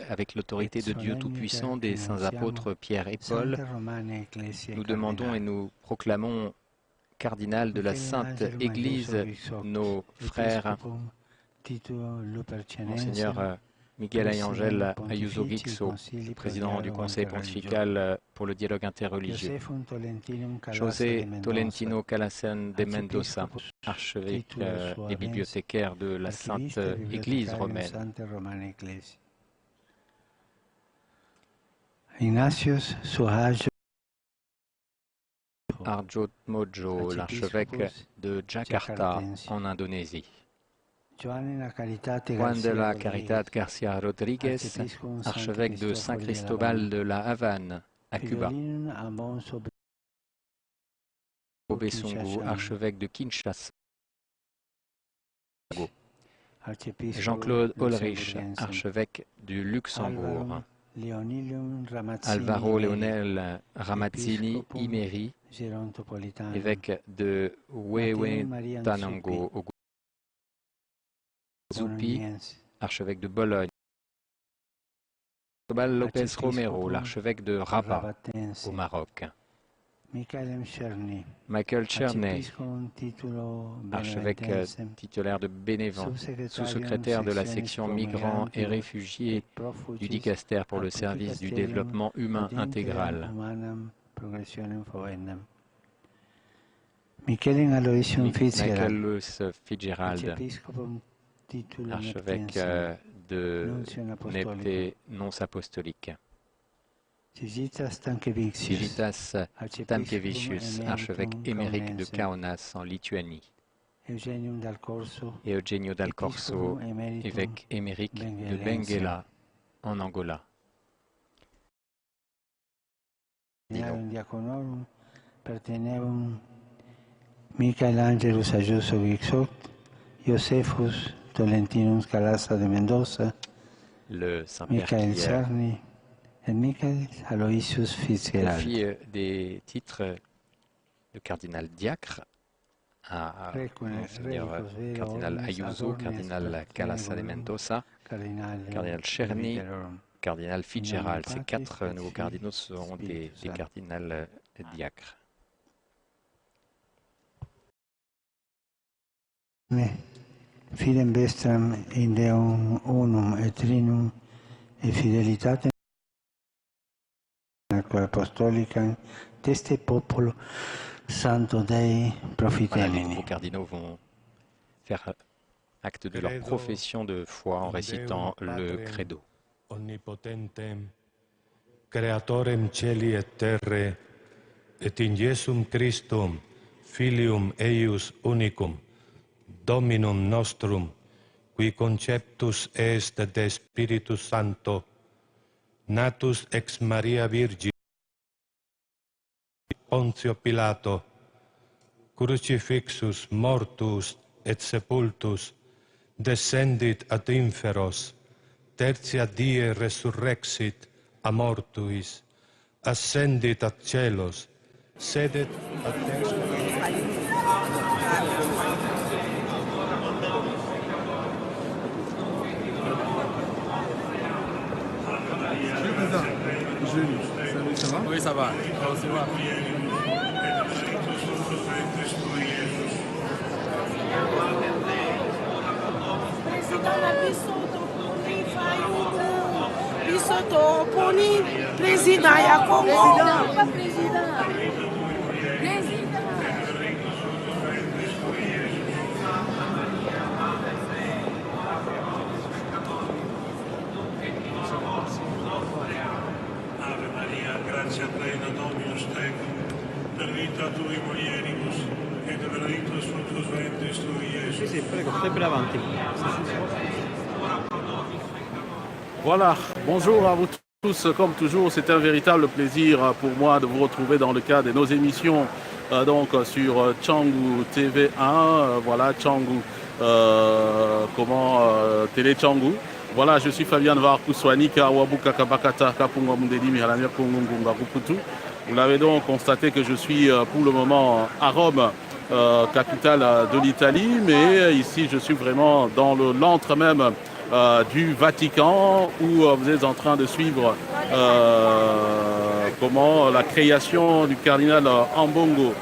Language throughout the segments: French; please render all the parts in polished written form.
avec l'autorité de Dieu Tout-Puissant, des saints apôtres Pierre et Paul, nous demandons et nous proclamons cardinal de la Sainte Église, nos frères, Monseigneur Miguel Ángel Ayuso Guixo, président du Conseil pontifical pour le dialogue interreligieux, José Tolentino Calasan de Mendoza, archevêque et bibliothécaire de la Sainte Église romaine, Ignatius Suharto Arjotmojo, l'archevêque de Jakarta en Indonésie, Juan de la Caridad Garcia Rodriguez, archevêque de Saint Cristobal de la Havane, à Cuba, Obesungu, archevêque de Kinshasa, Jean-Claude Ulrich, archevêque du Luxembourg, Alvaro Leonel Ramazzini Imeri, évêque de Huehuetenango, au Zoupi, archevêque de Bologne, Cristobal López Romero, l'archevêque de Rabat, au Maroc, Michael Cherney, archevêque titulaire de Bénévent, sous-secrétaire de la section migrants et réfugiés du Dicaster pour le service du développement humain intégral, Michael Louis Fitzgerald, archevêque de Nepté nonce apostolique, Civitas Tamkevicius, archevêque émérite de Kaunas en Lituanie, et Eugenio Dal Corso, évêque émérite de Benguela en Angola. Michaelangelus Ayuso Guixot, Josephus Tolentinus Calasa de Mendoza, le Saint-Père Michael Cerny et Michael Aloysius Fitzgerald. Confie des titres de cardinal diacre à Monseigneur cardinal Ayuso, cardinal Calasa de Mendoza, cardinal Czerny, cardinal Fitzgerald. Ces 4 nouveaux cardinaux seront des cardinals diacres. Fidem vestram in Deum unum et trinum et fidelitate apostolicam teste popolo santo Dei profitemini. Les nouveaux cardinaux vont faire acte de leur profession de foi en récitant le credo. Omnipotentem, creatorem celi et terre, et in Iesum Christum, filium eius unicum, Dominum nostrum, qui conceptus est de Spiritus Sancto, natus ex Maria Virgine, Pontio Pilato, crucifixus mortus et sepultus, descendit ad inferos, tertia die resurrexit a mortuis, ascendit ad celos, sedet ad destra. Salut, ça va? Oui, ça va. Président, il y a Congo. Pas président. Grazia plena Dominus tecum, benedicta tui mulieribus, et benedictus fructus ventris tui, Iesus. Sì, prego, stai per avanti. Voilà, bonjour à vous tous. Comme toujours, c'est un véritable plaisir pour moi de vous retrouver dans le cadre de nos émissions donc sur Canggu TV1, voilà, Canggu, Télé Canggu. Voilà, je suis Fabien Varkouswani, Kawabuka Kabakata, Kapunga Mundeli, Mihalamia Kungunga Rukutu. Vous l'avez donc constaté que je suis pour le moment à Rome, capitale de l'Italie, mais ici je suis vraiment dans l'antre même du Vatican, où vous êtes en train de suivre la création du cardinal Ambongo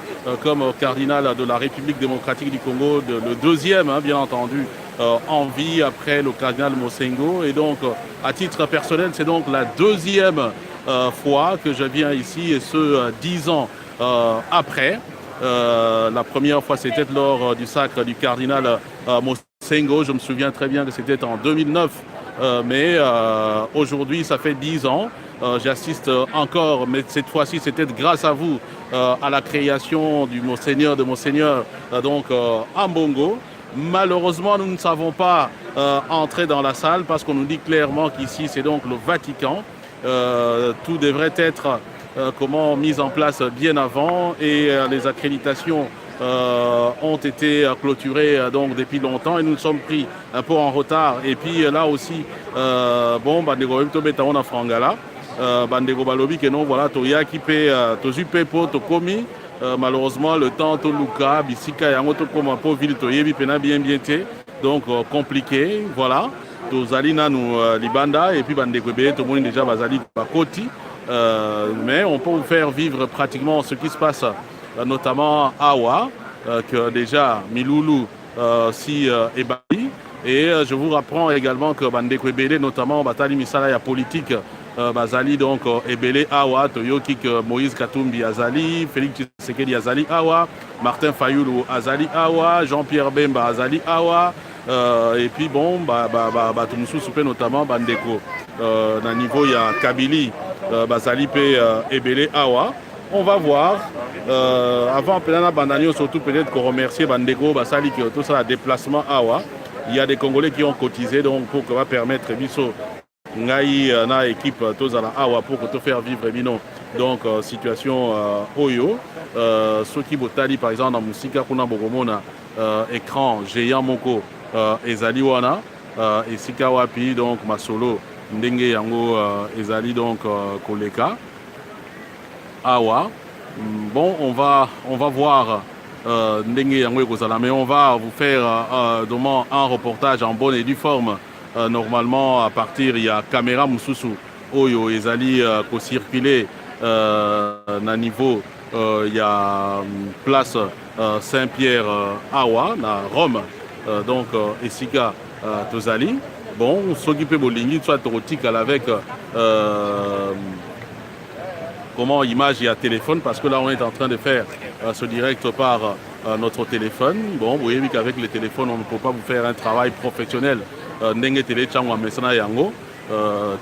comme cardinal de la République démocratique du Congo, le deuxième, hein, bien entendu, en vie après le cardinal Mosengo. Et donc, à titre personnel, c'est donc la deuxième fois que je viens ici, et ce 10 ans après. La première fois, c'était lors du sacre du cardinal Mosengo. Je me souviens très bien que c'était en 2009. Mais aujourd'hui, ça fait 10 ans. J'assiste encore, mais cette fois-ci, c'était grâce à vous, à la création de Monseigneur Ambongo. Malheureusement, nous ne savons pas entrer dans la salle parce qu'on nous dit clairement qu'ici, c'est donc le Vatican. Tout devrait être mis en place bien avant, et les accréditations ont été clôturées donc depuis longtemps, et nous nous sommes pris un peu en retard. Et puis là aussi, bandeko tobeta on a frangala, bandeko balobi que non, voilà, toyaki pe tozu pe po tokomi. Malheureusement, le temps to luka bisika yango to koma po ville toyebi pena bien te, donc compliqué, voilà. Tozali nanu libanda, et puis bandeko be to moni déjà bazali bakoti. Mais on peut vous faire vivre pratiquement ce qui se passe, notamment à Awa, que déjà Miloulou est bali. Et je vous rapprends également que Bandeko Ebele, notamment Batali Misala, politique, Bazali, donc Ebele Awa, Toyoki, Moïse Katumbi Azali, Félix Tshisekedi Azali Awa, Martin Fayoulou Azali Awa, Jean-Pierre Bemba Azali Awa. Et puis bon, Toumsou Soupé notamment Bandeko. Dans le niveau, il y a Kabili, Bazali Pe Ebele Awa. On va voir. Avant, peut-être Bandanio, surtout peut-être qu'on remercie Bandeko, Basali qui a tout ça, le déplacement Awa. Il y a des Congolais qui ont cotisé donc pour que va permettre Bisso Ngai na équipe Tozala Awa pour que te faire vivre Bino. Donc situation Oyo. Ceux qui botali par exemple dans Musika Kuna Bogomona écran géant Moko Ezali Wana et Sika Wapi donc Masolo Ndenge Yango Ezali donc Koleka Awa. Bon, on va voir Ndenge Yango Ekozala, mais on va vous faire un reportage en bonne et due forme. Normalement, à partir, il y a caméra Moussousou Oyo Ezali ko circuler na niveau, il y a place Saint-Pierre Awa, na Rome, donc Esika Tozali. Bon, s'occuper Bolingi, soit Torotique avec image et à téléphone, parce que là on est en train de faire ce direct par notre téléphone. Bon, vous voyez qu'avec le téléphone on ne peut pas vous faire un travail professionnel. Ndenge télé changwa mesana yango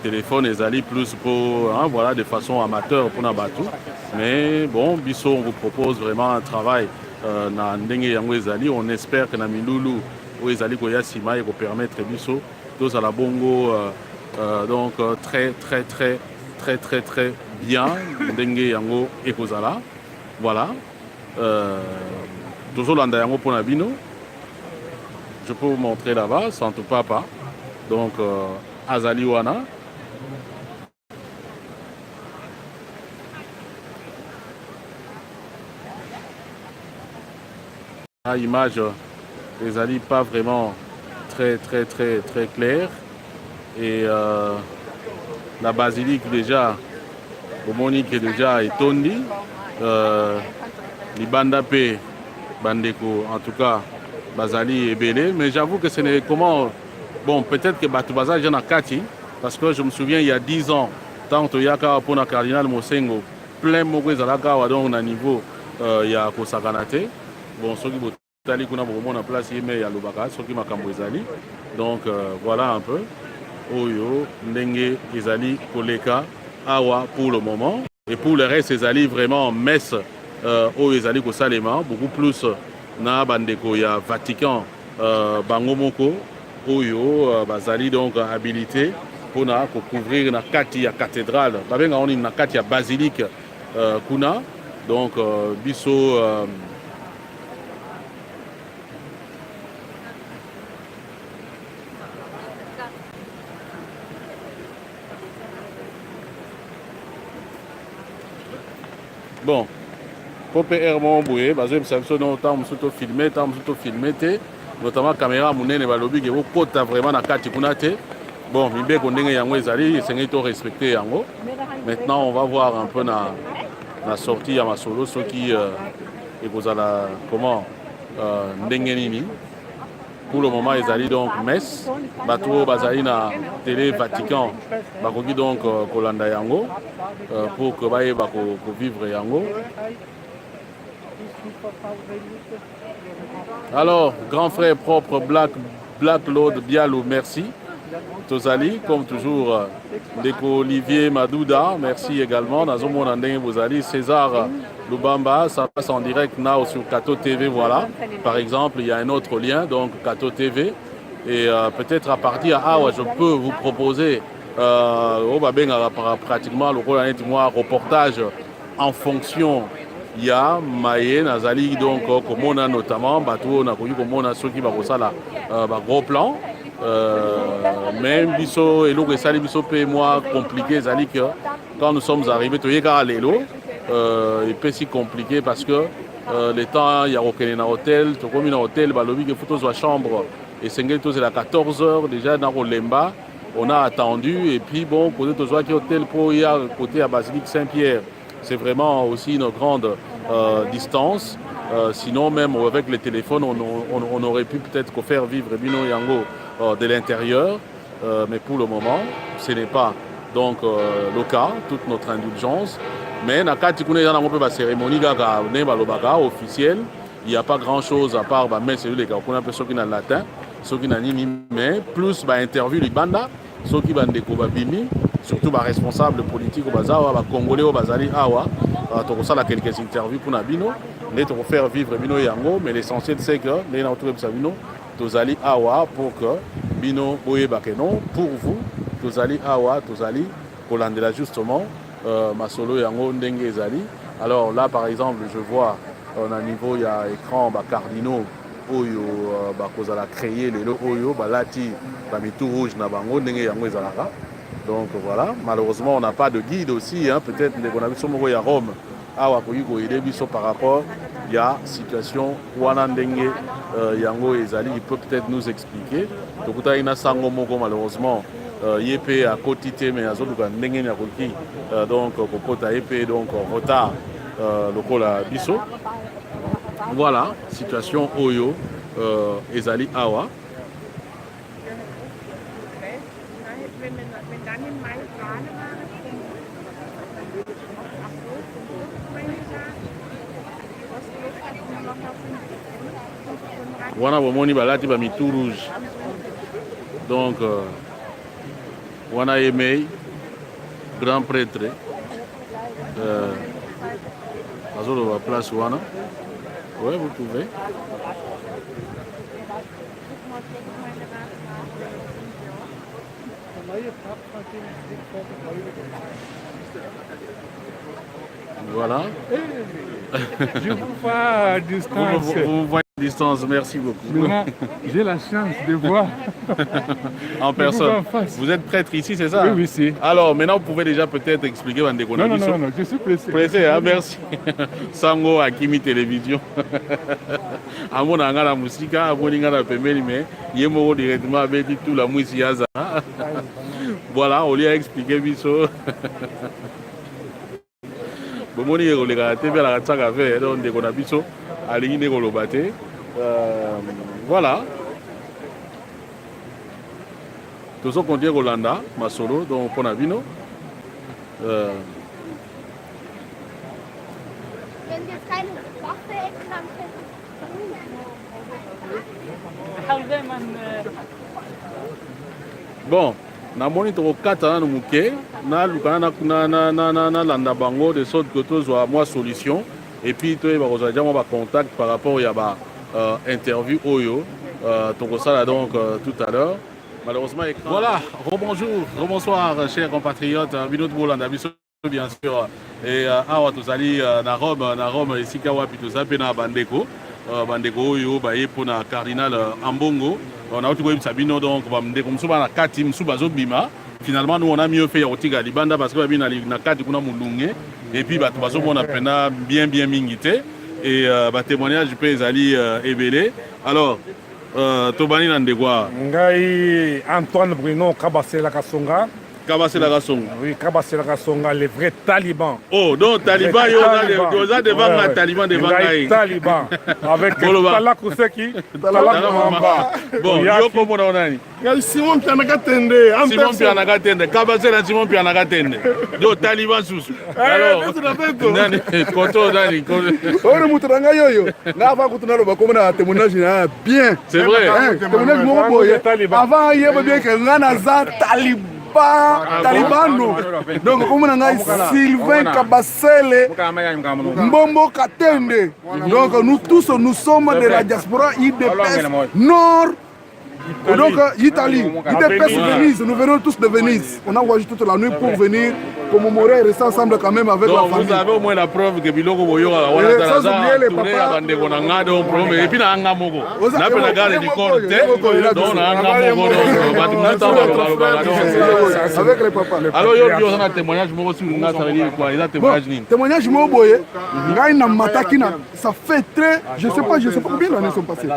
téléphone ezali plus pour voilà, de façon amateur pour Nabatou. Mais bon, Bisso, on vous propose vraiment un travail na ndenge yango ezali. On espère que na Miloulou ou ezali koya sima et ko permettre Bisso tous à la bongo donc très bien ndenge yango ekozala. Voilà. Toujours landa yango pour Nabino. Je peux vous montrer là-bas, Santo Papa. Donc Azali Wana. À image, les ali pas vraiment très clair. Et la basilique déjà, au Monique déjà est tondi. Libanda P, Bandeko, en tout cas, Bazali et Belé. Mais j'avoue que ce n'est comment. Bon, peut-être que Batoubaza j'en ai Kati, parce que je me souviens il y a 10 ans, tant que Yaka pour le cardinal Mosengo, plein de mots Zalaka, donc à niveau, il y a Kosakanate. Bon, ceux qui Tali kuna beaucoup en place, mais il y a Lubaka, ceux qui m'a Zali. Donc voilà un peu. Oyo, Ndenge, Izali, Koleka, Awa pour le moment. Et pour le reste, Izali vraiment messe, Oyo Izali Kosalema, beaucoup plus na Bandeko, il y a Vatican, Bangomoko, Oyo, Bazali donc habilité pour couvrir la kati ya cathédrale. Babenga on na kati ya basilique kuna. Donc biso bon, pour PR mon boué, parce que ça me sonne autant me filmé, tant me filmé, notamment caméra monene balobi ke okota vraiment na kati kuna te. Bon, mibeko ndenge yango ezali esengi to respecter yango. Maintenant on va voir un peu na sortie ya masolo soki ekozala comment ndenge nini. Pour le moment ezali donc messe bato bazali na télé Vatican bakoki donc kolanda yango pour que bayeba ko vivre yango. Alors, grand frère propre Black Lord Bialou, merci. Tozali, comme toujours, Ndeko Olivier Madouda, merci également. Nazomo Nandeng Bozali, César Lubamba, ça passe en direct now sur Kato TV, voilà. Par exemple, il y a un autre lien, donc Kato TV. Et peut-être à partir je peux vous proposer pratiquement le reportage en fonction. Il y a Maye Nazali, donc comme on a notamment, bateau, on a connu comme on a ceux qui vont ça là, gros plan. Même biso et l'eau et sali biso paye moi compliqué, Zali que quand nous sommes arrivés, tu y a l'élo, il peut si compliqué parce que les temps il y a aucun hôtel, tu comme un hôtel, balobi que photos de chambre et c'est la 14h déjà dans Olemba, on a attendu et puis bon côté de qui hôtel pour y a côté à Basilique Saint-Pierre. C'est vraiment aussi une grande distance. Sinon, même avec les téléphones, on aurait pu peut-être faire vivre Bino Yango de l'intérieur. Mais pour le moment, ce n'est pas donc le cas, toute notre indulgence. Mais dans la cérémonie officielle, il n'y a pas grand-chose à part ceux qui ont latin, ceux qui ont mais plus interview les bandas, ceux qui ont bimi. Surtout les responsables politiques au bazar, les Congolais au Bazali Awa, tu as quelques interviews pour Nabino, mais tu faire vivre Bino Yango, mais l'essentiel c'est que les autour de Bino, tu allez Awa pour que Bino Boye Bakeno, pour vous, tu allez Awa, tu allez Kolandela justement, Masolo Yango Ndenge Zali. Alors là par exemple, je vois à niveau il y a écran cardinaux Oyo, qu'on a créé les Oyo, Lati, Mitou Rouge Nabango, Ndenge Yango Ezalaka. Donc voilà, malheureusement on n'a pas de guide aussi, hein. Peut-être qu'on a vu sur à Rome, par rapport à la situation Wanandenge Yango Ezali, il peut peut-être nous expliquer. Donc il y a Sango Moko malheureusement, Yépé à Kotité, mais donc Kopota Yépé, donc retard le à Bisso. Voilà, situation Oyo Ezali Awa. Wana bomoni balati ba mitou rouge. Donc wana Emei, grand prêtre. Azolo la place wana. Ouais, vous pouvez. Voilà. Je vous vois à distance. Vous voyez à distance, merci beaucoup. J'ai la chance de voir en personne. Vous êtes prêtre ici, c'est ça? Oui, oui, c'est. Alors, maintenant, vous pouvez déjà peut-être expliquer Vandeko. Non, je suis pressé. Pressé, hein, merci. Sango Akimi Télévision. Amon anga la musique, amon inga la pemeli, mais yemo directement avec tout la musique. Voilà, on lui a expliqué Bisso. Bomoni ekoleka TV la katsaka fe donc ndeko na biso alingi ndeko lobate voilà tozo continuer kolanda masolo donc pona bino bon namoni tokokata nanu moke nalukana na landa bango de sorte que tozwa mwa solution et puis toyeba kozala dia mwa bacontact par rapport ya interview oyo tokosala donc tout à l'heure malheureusement voilà rebonsoir chers compatriotes bino tobolanda biso bien sûr et awa tozali na Rome esika wapi toza mpe na bandeko oyo baye mpona cardinal Ambongo nauti koyebisa bino donc bandeko mosusu bana kati mosusu bazobima finalement nous on a mieux fait ya kotika libanda parce que babina na kati kuna molunge et puis bato bazomona mpena bien mingi te et batémoignage mpe ezali ebele alors Tobani Nandegwa. Ngai Antoine Bruno Kabasela Kasonga. Kabasela Kasonga. Oui, Kabasela Kasonga, les vrais talibans. Oh, donc Taliban, il y a devant un Taliban devant Ngai. Taliban. Avec Tala Kouseki, Tala Mamba. Bon, Yoko Mononani. Simon Pianakatende. Simon Pianakatende. Kabasela Simon Pianakatende. Donc Taliban sous. Alors, Nani, Koto Nani. Ore Muturanga Yoyo. Nava Kutunalo Bakomana témoignage bien. C'est vrai. Témoignage Moboye. Avant, il y avait bien que Nanaza Taliban. Talibano. Donc, comme on a Sylvain Kabasele, Mbombo Katende. Donc, nous tous, nous sommes de la diaspora IDPS Nord. Donc, Italie, IDPS Venise, nous venons tous de Venise. On a voyagé toute la nuit pour venir commémorer et rester ensemble quand même avec la famille. Vous avez au moins la preuve que Biloko Boyoga, on a les papas. Et puis, on a un gamogo. On a la gare du corps. Donc, on a un gamogo. Avec les papas. Alors, il y a un témoignage. Témoignage Moboye. Ça fait très. Je ne sais pas combien d'années sont passées.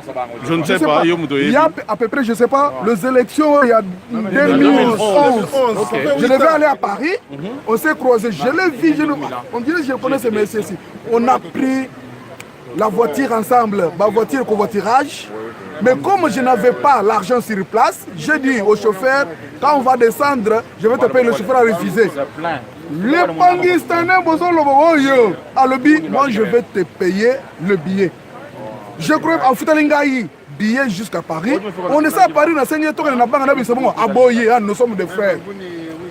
Je ne sais pas. Il y a à peu près, je ne sais pas, les élections il y a 2011. Je devais aller à Paris. On s'est croisés, je l'ai vu, on dirait que je connais ces messieurs ici. On a pris la voiture ensemble, ma voiture covoiturage. Mais comme je n'avais pas l'argent sur place, j'ai dit au chauffeur, quand on va descendre, je vais te payer, le chauffeur a refusé. Les Pakistanais, moi je vais te payer le billet. Je crois en Futalingaï, billet jusqu'à Paris. On est à Paris, on a saigné tout, on n'a pas à Boye, nous sommes des frères.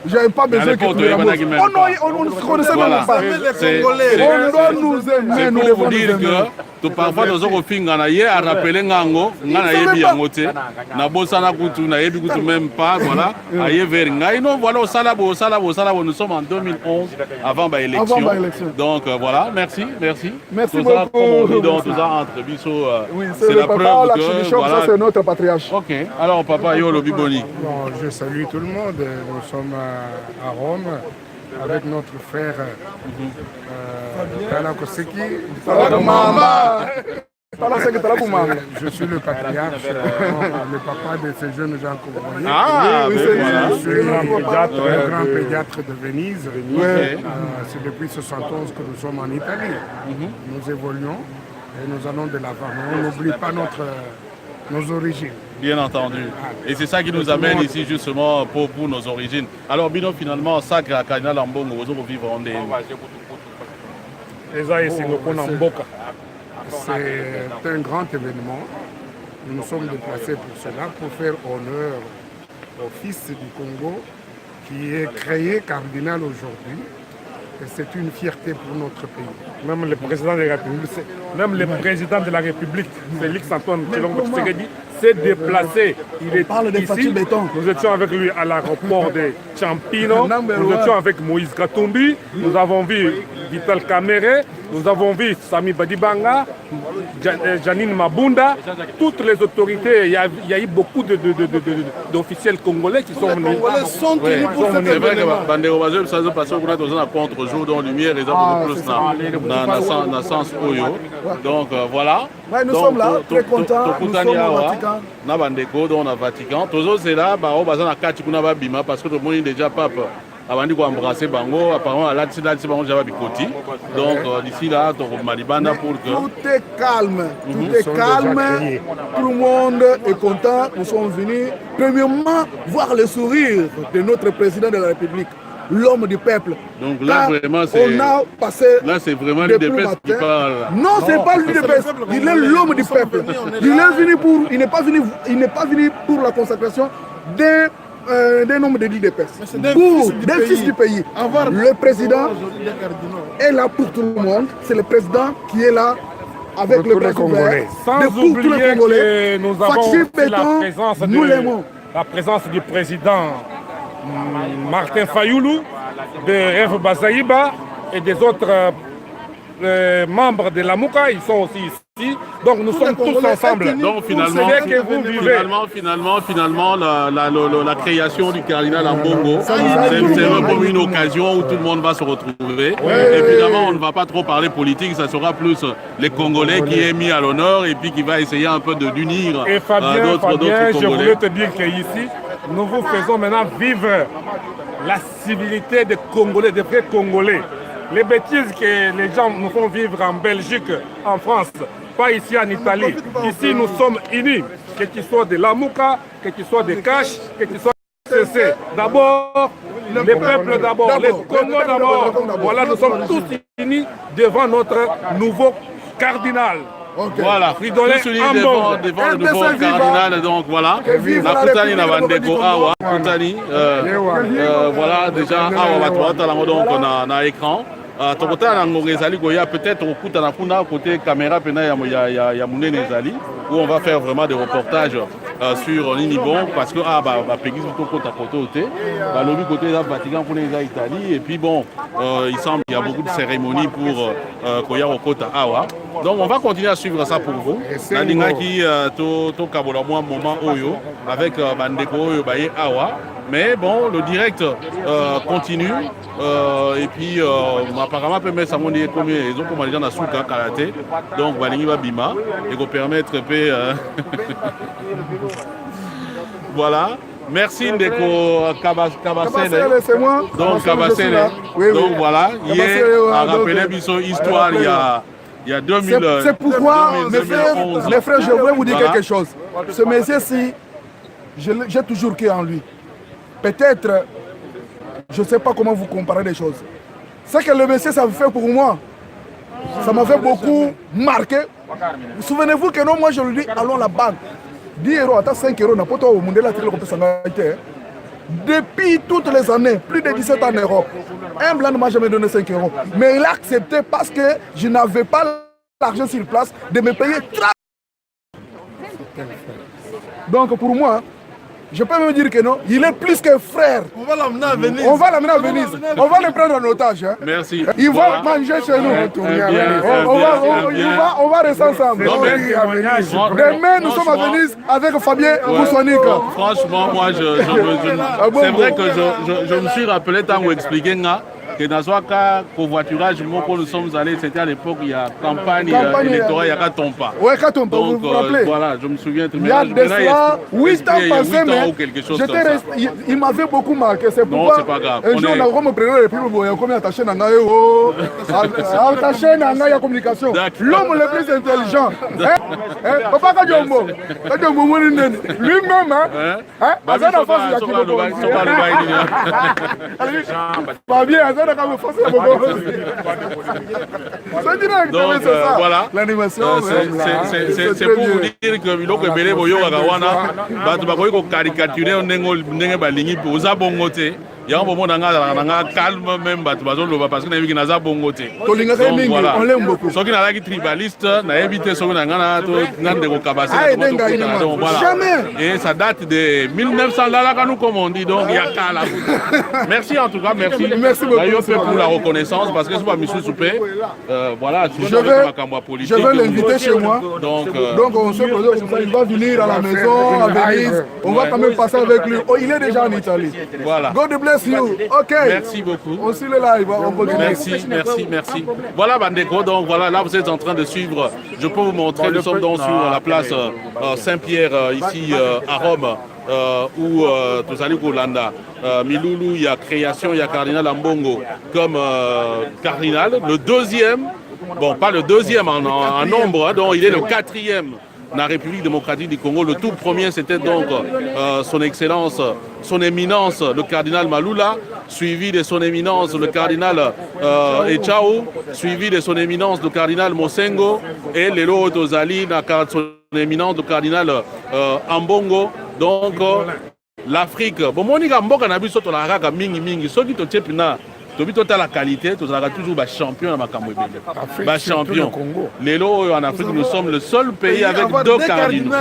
J'avais pas besoin que tu on ne se connaissait même pas. On doit nous aimer, nous devons nous aimer. Parfois, nous avons fait à rappeler Ngango, Nanayebi Yangote, Nabosana Koutou, Nayebi Koutou même pas, voilà, Ayever Ngai. Non, voilà, au Salabo, nous sommes en 2011, avant l'élection. Donc voilà, merci. Merci beaucoup. Tout ça entre Bissot, c'est la preuve que. Ça, c'est notre patriarche. Ok, alors papa, Yolo Biboni. Je salue tout le monde. Nous sommes à Rome avec notre frère Tala Koseki. Je suis le patriarche, le papa de ces jeunes gens que vous voyez. Je suis un grand pédiatre de Venise. C'est depuis 1971 que nous sommes en Italie. Nous évoluons et nous allons de l'avant. On n'oublie pas nos origines. Bien entendu. Et c'est ça qui nous amène ici justement pour nos origines. Alors Bino, finalement, ça que Cardinal Ambongo, vous vivre en des... C'est un grand événement. Nous nous sommes déplacés pour cela, pour faire honneur au fils du Congo qui est créé cardinal aujourd'hui. Et c'est une fierté pour notre pays. Même le président de la République, Félix Antoine Tshilombo Tshisekedi, s'est déplacé. Il est ici. Nous étions avec lui à l'aéroport de Champino. Nous étions avec Moïse Katumbi. Nous avons vu Vital Kamere. Nous avons vu Sami Badibanga, Janine Mabunda, toutes les autorités. Il y a eu beaucoup d'officiels congolais qui sont venus. C'est vrai que Bandero Bazou, ça se passe au contre-jour dans lumière, ils ont beaucoup plus dans le sens Oyo. Donc voilà. Nous sommes là, très contents. Nous sommes au Vatican. Nous sommes au Vatican. Tous autres, c'est là, parce que tout le monde est déjà pape. Avant de embrasser Bango, apparemment, là, Bango, j'avais Bikoti. Donc, d'ici là, Malibanda pour que. Tout est calme. Tout est calme. Tout le monde est content. Nous sommes venus, premièrement, voir le sourire de notre président de la République, l'homme du peuple. Donc là, vraiment, c'est. On a passé. Là, c'est vraiment l'UDPS qui parle. Non, c'est pas l'UDPS. Il est l'homme du peuple. Il est venu pour. Il n'est pas venu pour la consacration d'un homme de l'UDPS, pour des fils du pays. Le président est là pour tout le monde. C'est le président qui est là avec le président. Sans oublier que nous avons aussi la présence du président Martin Fayoulou, de Rev Bazaïba et des autres membres de la Mouka. Ils sont aussi ici. Donc nous sommes tous ensemble. Donc finalement, la création du cardinal Ambongo, c'est comme une occasion où tout le monde va se retrouver. Évidemment, on ne va pas trop parler politique, ça sera plus les Congolais qui est mis à l'honneur et puis qui va essayer un peu d'unir d'autres Congolais. Je voulais te dire qu'ici, nous vous faisons maintenant vivre la civilité des Congolais, des vrais Congolais. Les bêtises que les gens nous font vivre en Belgique, en France, pas ici en Italie. Ici, nous sommes unis, que tu sois de Lamouka, que tu sois de Cash, que tu sois de CC. D'abord, les peuples d'abord, les Congos d'abord. Voilà, nous sommes tous unis devant notre nouveau cardinal. Okay. Voilà, tous unis devant le nouveau cardinal, donc voilà. La Koutani na Bandeko Awa, Koutani, voilà déjà Awa Batouata, donc on a un écran. Tokota Ngorezali Goya, peut-être au Koutanafuna, côté caméra, il y a Mouné Nezali, où on va faire vraiment des reportages sur l'Inibon, parce que Pégis côté à côté, l'objet côté de Vatican pour les Italie, et puis bon, il semble qu'il y a beaucoup de cérémonies pour Koya Okota Awa. Donc on va continuer à suivre ça pour vous. Nalinga qui to kabola moi moment Oyo avec Bandeko Oyo Baye Awa. Mais bon, le direct continue et puis apparemment peut mettre ça mon comme ils ont comme les gens dans Souka karaté. Donc Balingi va bima et go permettre voilà. Merci Ndeko Kabasele. C'est moi. Donc Kabasele. Donc voilà, hier a rappelé Bisso histoire il y a 2000. C'est pourquoi mes frères, je voudrais vous dire quelque chose. Ce monsieur-ci, j'ai toujours cru en lui. Peut-être, je ne sais pas comment vous comparez les choses. Ce que le monsieur, ça fait pour moi, ça m'a fait beaucoup marquer. Souvenez-vous que non, moi je lui dis, allons à la banque. 10 euros, attends 5 euros, n'a pas toi au monde là, depuis toutes les années, plus de 17 ans en Europe, un blanc ne m'a jamais donné 5 euros. Mais il a accepté parce que je n'avais pas l'argent sur place de me payer. Donc pour moi, je peux même dire que non, il est plus que frère. On va l'amener à Venise. On va l'amener à Venise. On va le prendre en otage. Hein. Merci. Il va manger chez nous. On va rester ensemble. Demain, nous sommes à Venise avec Fabien Boussonik. Franchement, moi, c'est vrai que je me suis rappelé tant vous expliquer que dans ce cas, covoiturage, nous sommes allés, c'était à l'époque, il y a campagne électorale, il y a Katompa. Oui, Katompa, vous vous rappelez. Voilà, je me souviens très bien. Il y a de cela 8 ans passés, mais il m'avait beaucoup marqué. C'est pourquoi c'est pas grave. Un jour, on a vraiment pris le prix, on a attaché à la communication. L'homme le plus intelligent. Papa Kadjombo, lui-même, donc voilà, c'est pour vous dire que biloko ebele boyokaka wana bato bakoki kokarikature ndenge balingi mpe oza bongo te yango bomona nga calme même bato bazoloba parce que nayebi naza bongo te. Soki nazalaki tribaliste nayebi te soki na nga na ndeko Kabasele et ça date de 1900 lalaka nous comme on dit, donc il y a kala. Merci en tout cas, merci pour la reconnaissance parce que c'est pas Michou Soupé. Voilà, je vais l'inviter chez moi. Donc on se il va venir à la maison, à Venise. On va quand même passer avec lui. Oh, il est déjà en Italie. Voilà. God bless you. Ok. Merci beaucoup. On suit le live. Merci. Voilà Bandeko. Donc voilà, là vous êtes en train de suivre. Je peux vous montrer. Nous sommes donc sur la place Saint-Pierre ici à Rome. Où Tozali Kolanda, Miloulou, il y a création, il y a Cardinal Ambongo comme cardinal. Le deuxième, bon pas le deuxième en nombre, hein, donc il est le quatrième dans la République démocratique du Congo. Le tout premier c'était donc son excellence, son éminence, le cardinal Malula, suivi de son éminence le cardinal Echao, suivi de son éminence le cardinal Mosengo et Lelo Tozali, son éminence le cardinal Ambongo. Donc l'Afrique, bon monika mboka na biso to la kaka mingi soki to tchepina tobi tota la qualité tozalaka toujours ba champion na makambo ebele ba champion lelo en Afrique nous sommes le seul pays avec deux cardinaux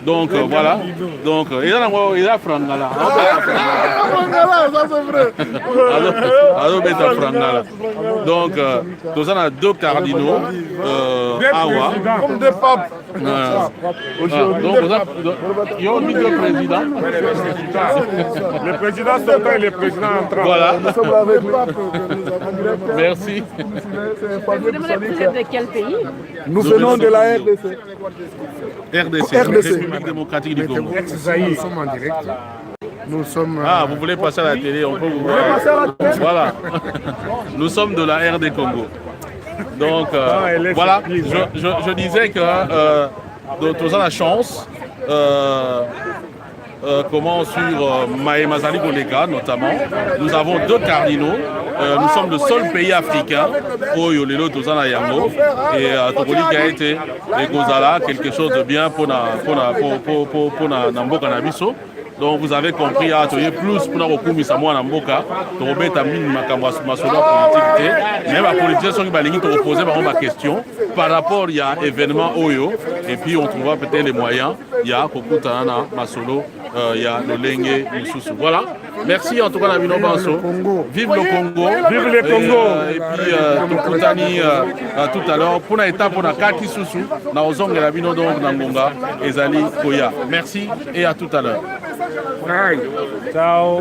donc voilà donc il y a frangala ça c'est vrai alors beta frangala donc tozana deux cardinaux awa comme des papes donc il y a deux présidents le président sortant et le président entrant. Voilà. Nous sommes avec les papes. Merci. Vous êtes de quel pays? Nous venons de la RDC. République démocratique du Congo. Nous sommes en direct. Nous sommes. Ah, vous voulez passer à la télé, on peut vous voir. Voilà. Nous sommes de la RD Congo. Donc, voilà, je disais que nous avons la chance. Comment sur Maïmazali Koleka notamment, nous avons deux cardinaux. Nous sommes le seul pays africain où Yolelo Tozana Yango et Tokoli qui a été Gozala, quelque chose de bien pour Namboka Nabiso. Donc vous avez compris à Atoye plus pour nous recourir à moi Namboka, pour remettre à mine ma politique. Même la politique sont qui va poser ma question par rapport il y a événement Oyo et puis on trouvera peut-être les moyens. Il y a Kokutana Masolo, il y a le Lengue Moussoussou. Voilà. Merci en tout cas Nabino Banso. Vive le Congo. Vive le Congo. Et puis Tokutani tout à l'heure pour la étape pour la Kaki Soussou, na Ozong et Nabino donc Nangonga et Zali Koya. Merci et à tout à l'heure. Ciao.